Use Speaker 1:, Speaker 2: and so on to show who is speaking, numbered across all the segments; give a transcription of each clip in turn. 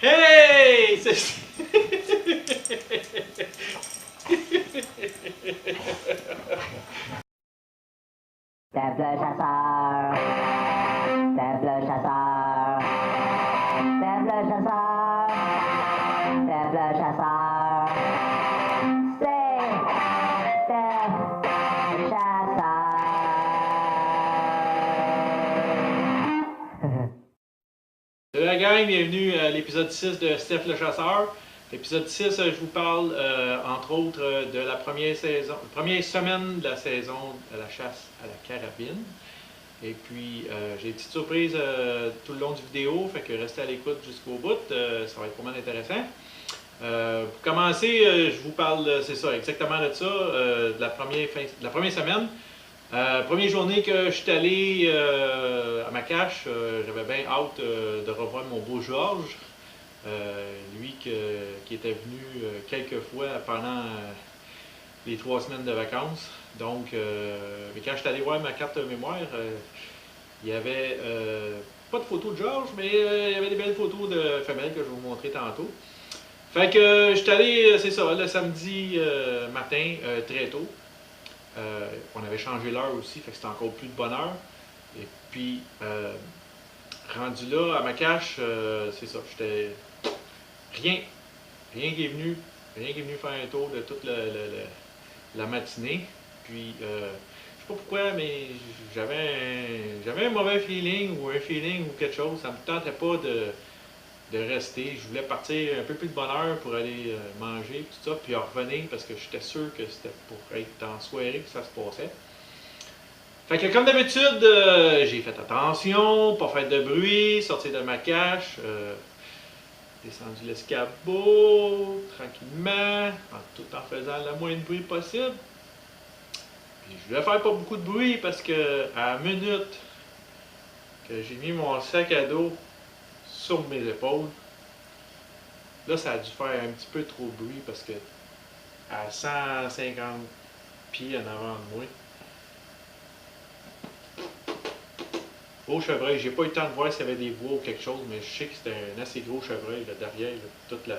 Speaker 1: Hey!
Speaker 2: Step le chasseur, Step le chasseur, Step le chasseur, Step le chasseur, c'est Step le chasseur.
Speaker 1: Salut la gang, bienvenue à l'épisode 6 de Steph le Chasseur. L'épisode 6, je vous parle entre autres de la première semaine de la saison de la chasse à la carabine. Et puis j'ai une petite surprise tout le long du vidéo, fait que restez à l'écoute jusqu'au bout, ça va être vraiment intéressant. Pour commencer, je vous parle, c'est ça, exactement de ça, de la première semaine. Première journée que je suis allé à ma cache, j'avais bien hâte de revoir mon beau Georges. Lui qui était venu quelques fois pendant les 3 semaines de vacances. Donc, mais quand je suis allé voir ma carte mémoire, il y avait pas de photos de Georges, mais il y avait des belles photos de femelles que je vais vous montrer tantôt. Fait que je suis allé, c'est ça, le samedi matin, très tôt. On avait changé l'heure aussi, fait que c'était encore plus de bonne heure. Et puis, rendu là, à ma cache, c'est ça, j'étais rien qui est venu, faire un tour de toute la matinée. Puis, je sais pas pourquoi, mais j'avais un mauvais feeling ou quelque chose. Ça me tentait pas de rester. Je voulais partir un peu plus de bonne heure pour aller manger, tout ça, puis revenir parce que j'étais sûr que c'était pour être en soirée que ça se passait. Fait que comme d'habitude, j'ai fait attention, pas faire de bruit, sortir de ma cache, descendu l'escabeau, tranquillement, tout en faisant le moins de bruit possible. Puis je voulais faire pas beaucoup de bruit parce que à la minute que j'ai mis mon sac à dos sur mes épaules, là ça a dû faire un petit peu trop de bruit parce que à 150 pieds en avant de moi, gros chevreuil, j'ai pas eu le temps de voir s'il y avait des bois ou quelque chose, mais je sais que c'était un assez gros chevreuil là, derrière, là, toute la...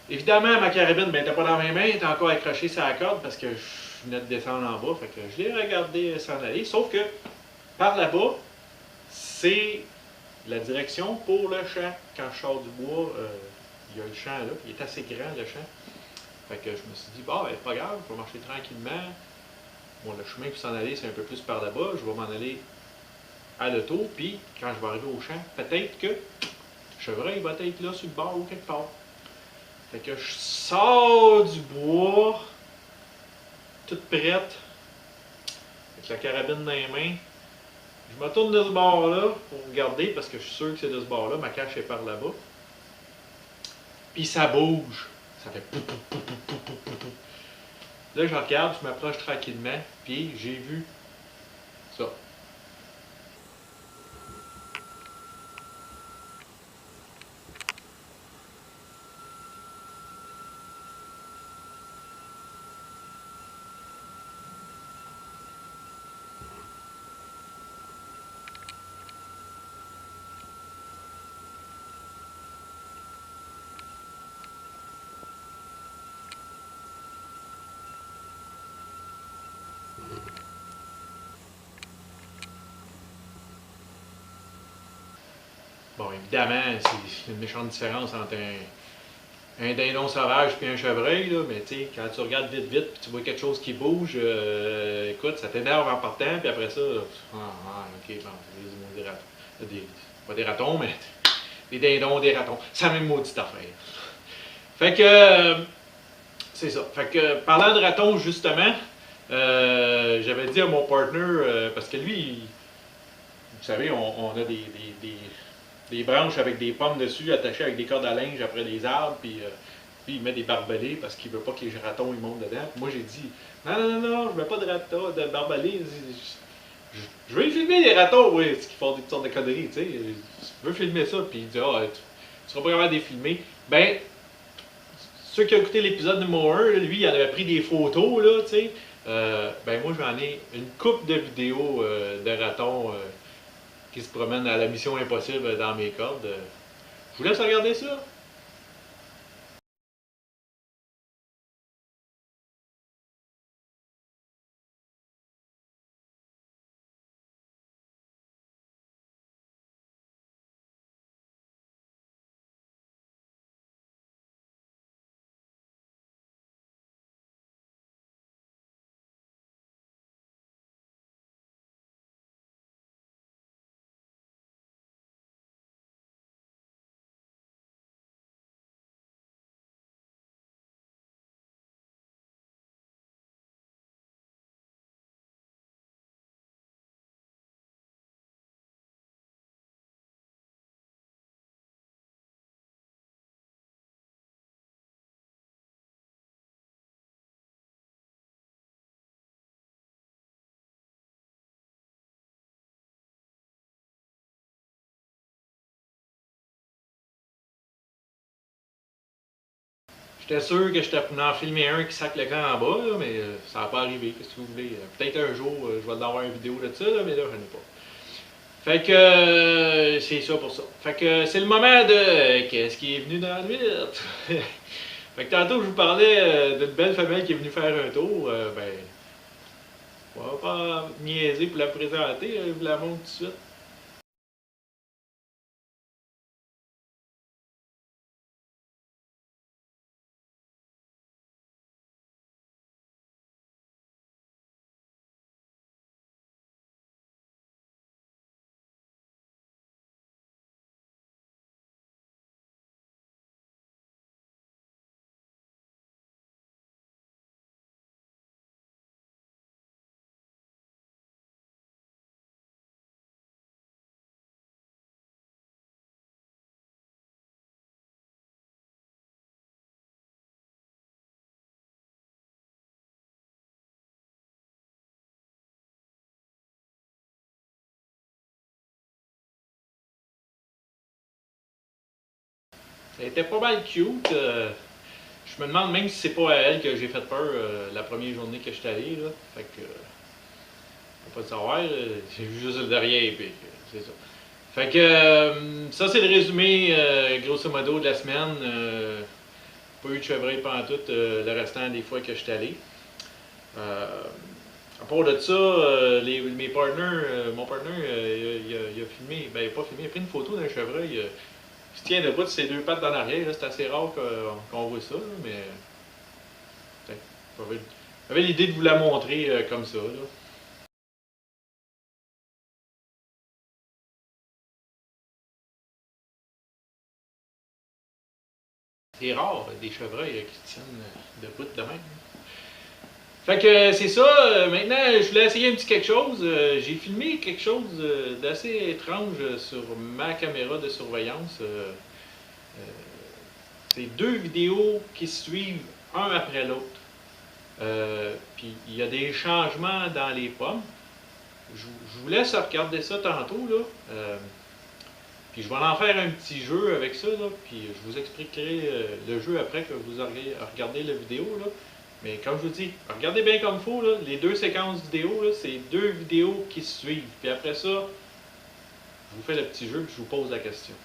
Speaker 1: Évidemment, ma carabine n'était pas dans mes mains, elle était encore accrochée sur la corde parce que je venais de descendre en bas, fait que je l'ai regardé s'en aller, sauf que par là-bas, c'est la direction pour le champ. Quand je sors du bois, il y a le champ là, il est assez grand le champ. Fait que je me suis dit, bah, ben, pas grave, je vais marcher tranquillement. Bon, le chemin pour s'en aller, c'est un peu plus par là-bas, je vais m'en aller à l'auto, puis quand je vais arriver au champ, peut-être que le chevreuil va être là sur le bord ou quelque part. Fait que je sors du bois, toute prête, avec la carabine dans les mains. Je me tourne de ce bord-là pour regarder, parce que je suis sûr que c'est de ce bord-là, ma cache est par là-bas. Puis ça bouge, ça fait pou pou pou pou pou pou pou pou. Là, je regarde, je m'approche tranquillement, puis j'ai vu ça. Bon, évidemment, c'est une méchante différence entre un dindon sauvage et un chevreuil, là, mais tu sais, quand tu regardes vite puis tu vois quelque chose qui bouge, écoute, ça t'énerve en partant, puis après ça, ok, bon, des ratons. Pas des ratons, mais des dindons, des ratons. C'est la même maudite affaire. Fait que, c'est ça. Fait que, parlant de ratons, justement, j'avais dit à mon partner, parce que lui, vous savez, on a des branches avec des pommes dessus attachées avec des cordes à linge après des arbres, puis il met des barbelés parce qu'il veut pas que les ratons ils montent dedans. Puis moi j'ai dit non, je veux pas de barbelés. Je veux filmer les ratons, oui, qui font des sortes de conneries, tu sais. Je veux filmer ça, puis il dit tu seras pas capable de les filmer. Ben, ceux qui ont écouté l'épisode numéro 1, lui, il en avait pris des photos, là, tu sais. Ben moi j'en ai une couple de vidéos de ratons qui se promènent à la mission impossible dans mes cordes. vous laisse regarder ça. J'étais sûr que j'étais pour en filmer un qui sac le camp en bas, là, mais ça n'a pas arrivé, qu'est-ce que vous voulez. Peut-être un jour, je vais avoir une vidéo de ça, là, mais là, j'en ai pas. Fait que c'est ça pour ça. Fait que c'est le moment de qu'est-ce qui est venu dans la nuit. Fait que tantôt, je vous parlais d'une belle famille qui est venue faire un tour. Ben, on va pas niaiser pour la présenter, je vous la montre tout de suite. Ça a été pas mal cute. Je me demande même si c'est pas à elle que j'ai fait peur la première journée que je suis allé. Là. Fait que, faut pas le savoir, j'ai vu juste le derrière, puis c'est ça. Fait que, ça c'est le résumé, grosso modo, de la semaine. Pas eu de chevreuil pendant tout le restant des fois que je suis allé. À part de ça, mes partners, mon partner, il a filmé, ben il a pas filmé, il a pris une photo d'un chevreuil. Il se tient debout de ses deux pattes dans l'arrière, c'est assez rare qu'on voit ça, là, mais j'avais l'idée de vous la montrer comme ça. Là. C'est rare, des chevreuils qui se tiennent debout de même. Fait que c'est ça, maintenant je voulais essayer un petit quelque chose. J'ai filmé quelque chose d'assez étrange sur ma caméra de surveillance. C'est deux vidéos qui se suivent un après l'autre. Puis il y a des changements dans les pommes. Je vous laisse regarder ça tantôt, là. Puis je vais en faire un petit jeu avec ça, là. Puis je vous expliquerai le jeu après que vous aurez regardé la vidéo, là. Mais comme je vous dis, regardez bien comme il faut, là. Les deux séquences vidéo, là, c'est deux vidéos qui se suivent. Puis après ça, je vous fais le petit jeu, puis je vous pose la question.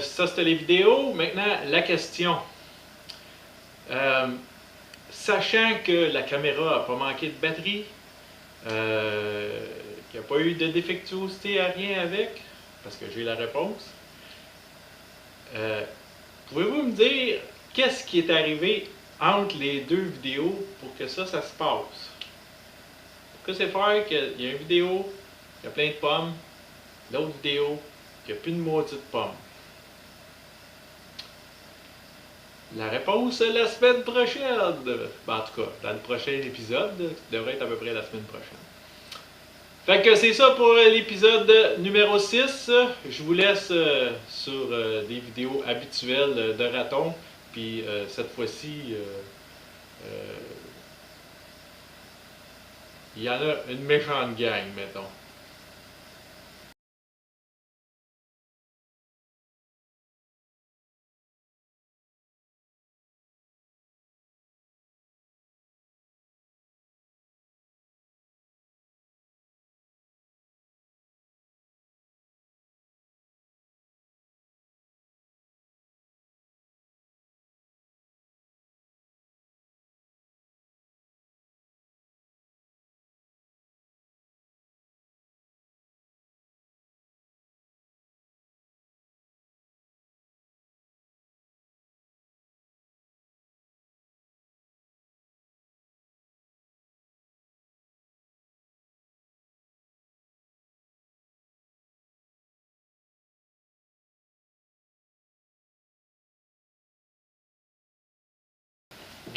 Speaker 1: Ça, c'était les vidéos. Maintenant, la question. Sachant que la caméra n'a pas manqué de batterie, qu'il n'y a pas eu de défectuosité à rien avec, parce que j'ai la réponse, pouvez-vous me dire qu'est-ce qui est arrivé entre les deux vidéos pour que ça se passe? Pour que c'est faire qu'il y a une vidéo, il y a plein de pommes, l'autre vidéo, qu'il n'y a plus de moitié de pommes. La réponse est la semaine prochaine. Ben, en tout cas, dans le prochain épisode, qui devrait être à peu près la semaine prochaine. Fait que c'est ça pour l'épisode numéro 6. Je vous laisse sur des vidéos habituelles de ratons. Puis cette fois-ci, il y en a une méchante gang, mettons.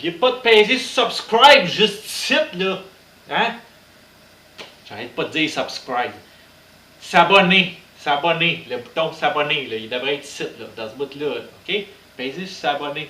Speaker 1: N'oubliez pas de peser sur subscribe juste ici, là. Hein? J'arrête pas de dire subscribe. S'abonner. S'abonner. Le bouton s'abonner, là. Il devrait être ici, là, dans ce bout-là. OK? Pesez sur s'abonner.